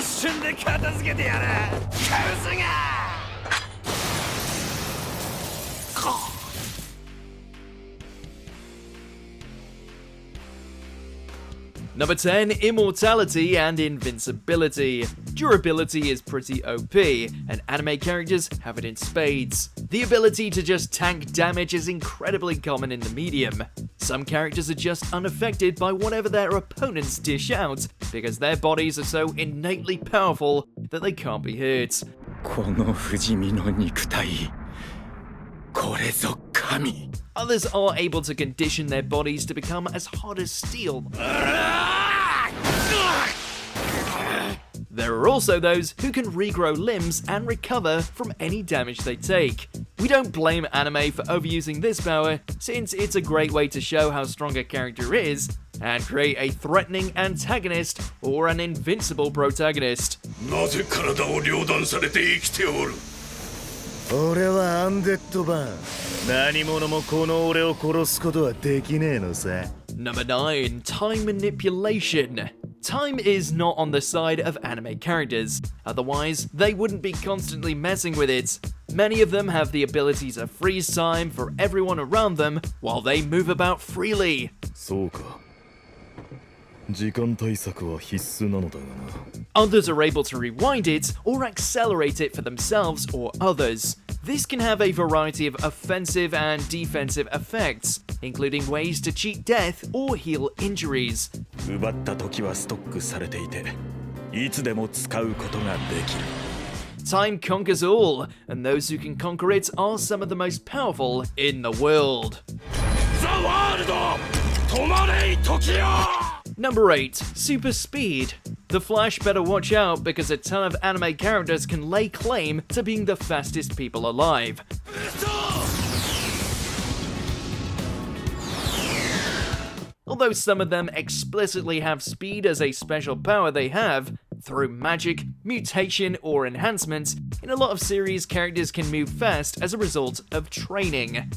瞬で片付けてやるカウスが Number 10, Immortality and Invincibility. Durability is pretty OP, and anime characters have it in spades. The ability to just tank damage is incredibly common in the medium. Some characters are just unaffected by whatever their opponents dish out, because their bodies are so innately powerful that they can't be hurt. この不死身の肉体これぞ神 Others are able to condition their bodies to become as hard as steel. There are also those who can regrow limbs and recover from any damage they take. We don't blame anime for overusing this power, since it's a great way to show how strong a character is, and create a threatening antagonist or an invincible protagonist. なぜ体を両断されて生きておる俺はアンデッド版何者もこの俺を殺すことはできねえのさ Number 9, Time Manipulation. Time is not on the side of anime characters, otherwise they wouldn't be constantly messing with it. Many of them have the ability to freeze time for everyone around them while they move about freely. そうか時間対策は必須なのだがな Others are able to rewind it or accelerate it for themselves or others. This can have a variety of offensive and defensive effects, including ways to cheat death or heal injuries. 奪った時はストックされていていつでも使うことができる Time conquers all, and those who can conquer it are some of the most powerful in the world. ザ・ワールド止まれい時よ Number 8, Super Speed. The Flash better watch out because a ton of anime characters can lay claim to being the fastest people alive. Although some of them explicitly have speed as a special power they have, through magic, mutation, or enhancements, in a lot of series characters can move fast as a result of training.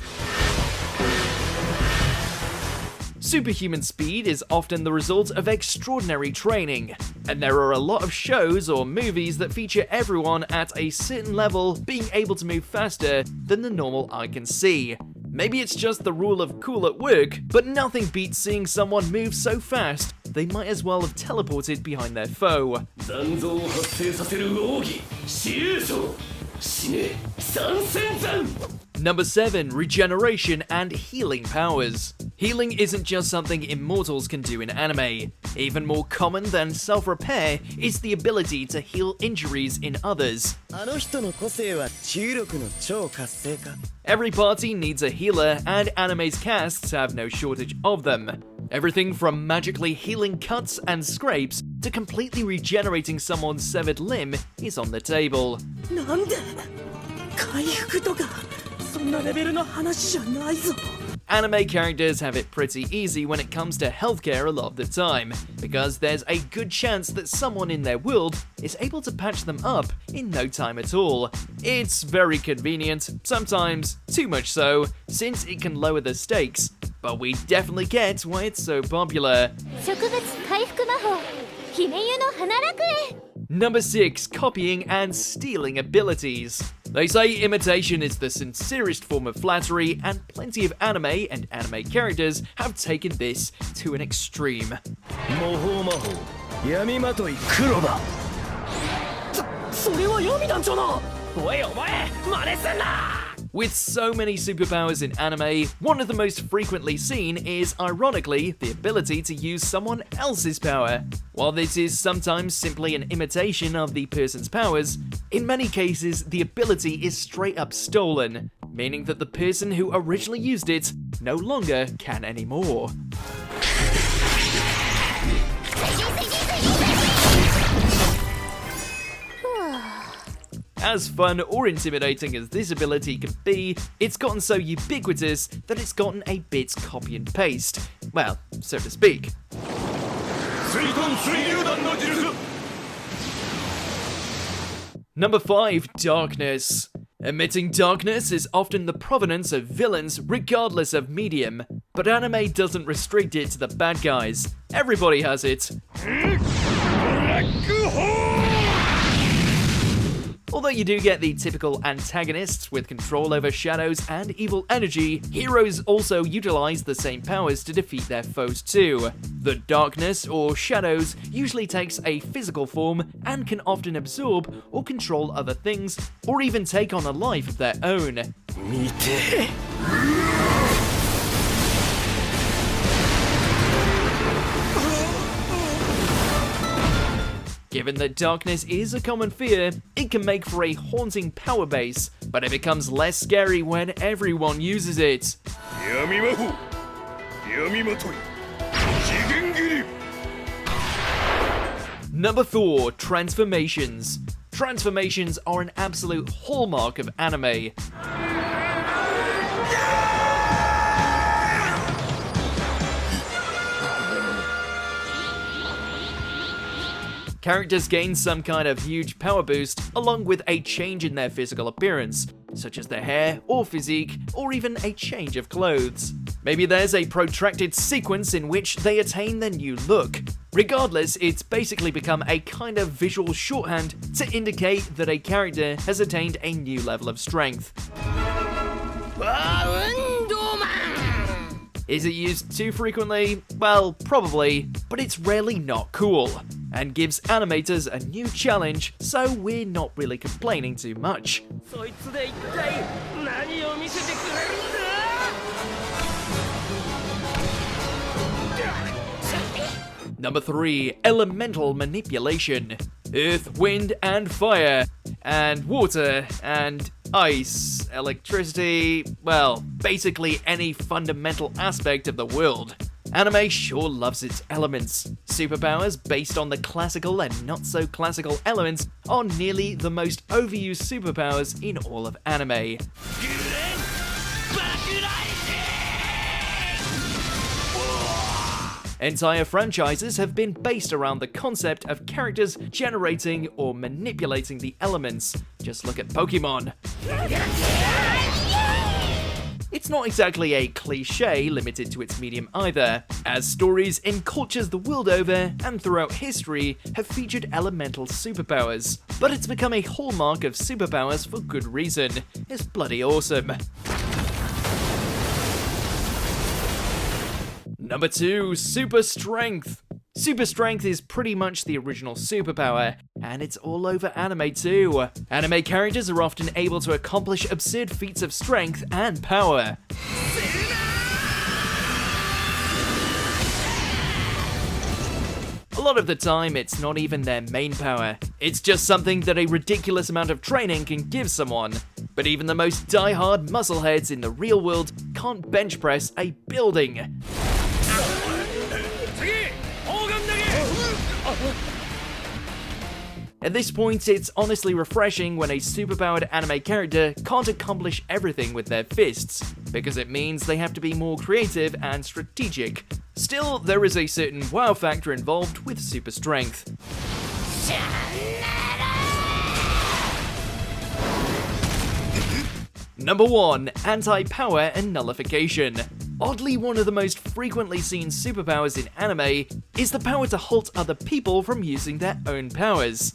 Superhuman speed is often the result of extraordinary training, and there are a lot of shows or movies that feature everyone at a certain level being able to move faster than the normal eye can see. Maybe it's just the rule of cool at work, but nothing beats seeing someone move so fast they might as well have teleported behind their foe. 残像を発生させる奥義死勇章死ね三千山 Number 7, Regeneration and Healing Powers. Healing isn't just something immortals can do in anime. Even more common than self-repair is the ability to heal injuries in others. あの人の個性は治癒力の超活性化 Every party needs a healer, and anime's casts have no shortage of them. Everything from magically healing cuts and scrapes to completely regenerating someone's severed limb is on the table. なんで回復とかそんなレベルの話じゃないぞ Anime characters have it pretty easy when it comes to healthcare a lot of the time, because there's a good chance that someone in their world is able to patch them up in no time at all. It's very convenient, sometimes too much so, since it can lower the stakes, but we definitely get why it's so popular. 植物回復魔法姫湯の花楽園 Number 6, Copying and Stealing Abilities. They say imitation is the sincerest form of flattery, and plenty of anime and anime characters have taken this to an extreme. 魔法魔法闇まとい黒だそれは闇団長のおいお前真似すんな With so many superpowers in anime, one of the most frequently seen is, ironically, the ability to use someone else's power. While this is sometimes simply an imitation of the person's powers, in many cases the ability is straight up stolen, meaning that the person who originally used it no longer can anymore. As fun or intimidating as this ability can be, it's gotten so ubiquitous that it's gotten a bit copy and paste. Well, so to speak. Number 5, Darkness. Emitting darkness is often the provenance of villains regardless of medium, but anime doesn't restrict it to the bad guys. Everybody has it. Black hole While you do get the typical antagonists with control over shadows and evil energy, heroes also utilize the same powers to defeat their foes too. The darkness or shadows usually takes a physical form and can often absorb or control other things, or even take on a life of their own. 見て Given that darkness is a common fear, it can make for a haunting power base, but it becomes less scary when everyone uses it. 闇魔法闇まとい次元斬り Number 4. Transformations. Transformations are an absolute hallmark of anime. Characters gain some kind of huge power boost along with a change in their physical appearance, such as their hair or physique, or even a change of clothes. Maybe there's a protracted sequence in which they attain their new look. Regardless, it's basically become a kind of visual shorthand to indicate that a character has attained a new level of strength. Is it used too frequently? Well, probably, but it's rarely not cool, and gives animators a new challenge, so we're not really complaining too much. そいつで一体何を見せてくれるんだ Number 3. Elemental manipulation. Earth, wind, and fire. And water, and ice, electricity, well, basically any fundamental aspect of the world. Anime sure loves its elements. Superpowers based on the classical and not so classical elements are nearly the most overused superpowers in all of anime. Entire franchises have been based around the concept of characters generating or manipulating the elements. Just look at Pokemon. It's not exactly a cliché limited to its medium either, as stories in cultures the world over and throughout history have featured elemental superpowers. But it's become a hallmark of superpowers for good reason. It's bloody awesome. Number 2. Super Strength. Super Strength is pretty much the original superpower, and it's all over anime too. Anime characters are often able to accomplish absurd feats of strength and power. A lot of the time, it's not even their main power. It's just something that a ridiculous amount of training can give someone. But even the most die-hard muscleheads in the real world can't bench press a building. At this point, it's honestly refreshing when a superpowered anime character can't accomplish everything with their fists, because it means they have to be more creative and strategic. Still, there is a certain wow factor involved with super strength. Number 1. Anti-power and nullification. Oddly, one of the most frequently seen superpowers in anime is the power to halt other people from using their own powers.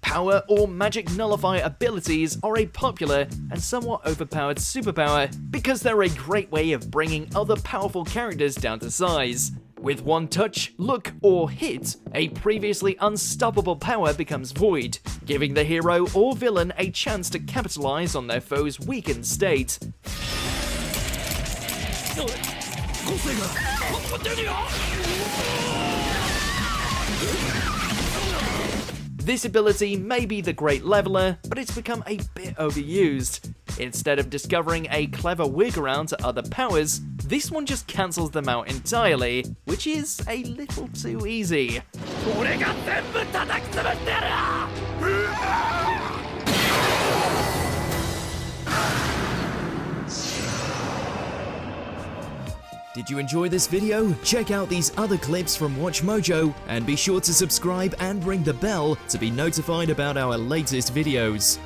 Power or magic nullify abilities are a popular and somewhat overpowered superpower because they're a great way of bringing other powerful characters down to size. With one touch, look, or hit, a previously unstoppable power becomes void, giving the hero or villain a chance to capitalize on their foe's weakened state. This ability may be the great leveler, but it's become a bit overused. Instead of discovering a clever workaround to other powers, this one just cancels them out entirely, which is a little too easy. Did you enjoy this video? Check out these other clips from WatchMojo, and be sure to subscribe and ring the bell to be notified about our latest videos.